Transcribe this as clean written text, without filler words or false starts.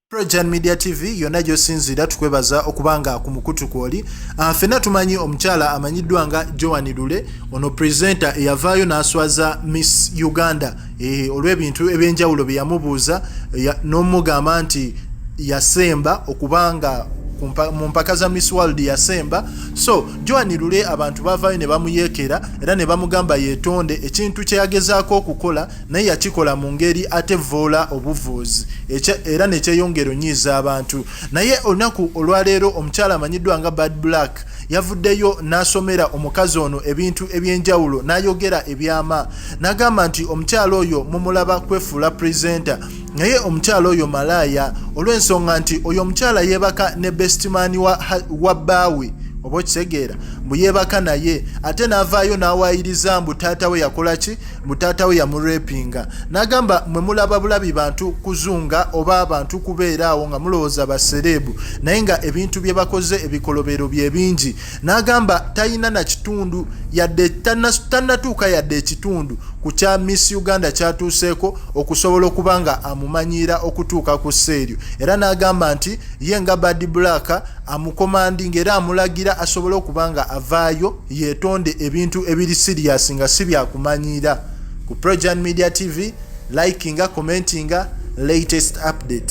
Projan Media TV yonna gyosinzira tukwebaza okubanga ku mukutu kwoli. Fena tumanyi omukyala amanyiddwa nga Joan Lule, ono presenter eyavaayo n'aswaza Miss Uganda olw'ebintu ebyenjawulo bye yamubuuza n'omugamba nti yasemba okubanga mu mpaka za Miss World yasemba. So Joan Lule abantu bavaayo ne bamuyekera era ne bamugamba yeetonde ekintu kye yagezaako okukola naye yakikola mu ngeri atevoola obuvuuzi era ne kyeyongera onnyiza abantu. Naye olunaku olwaleero omukyala amanyiddwa nga Bad Black yavuddeyo n'asomera omukazi ono ebintu ebyenjawulo n'ayogera ebyama n'agamba nti omukyala oyo mumulaba kwefuula presenter naye omukyala oyo malaaya olw'ensonga nti oyo omukyala yeebaka ne bestman wa bbaawe oba okitegeera mbu yeebaka naye ate n'avaayo n'awaayiriza mbu taata we yakola ki mbu taata we yamurepinga. N'agamba mwe mulaba bulabi bantu kuzunga oba abantu kubeera awo nga mulowooza basereebu naye nga ebintu bye bakoze ebikolobero bye bingi. N'agamba talina na kitundu yadde tannatuuka yadde ekitundu ku kya Miss Uganda kyatuuseeko okusobola okuba nga amumanyiira okutuuka ku sseeryo era n'agamba nti ye nga Bad Black amukomandinga era amulagira asobole okuba nga avaayo yeetonde ebintu ebiri serious nga si byakumanyiira. Ku Projan Media TV, likinga, commentinga latest updates.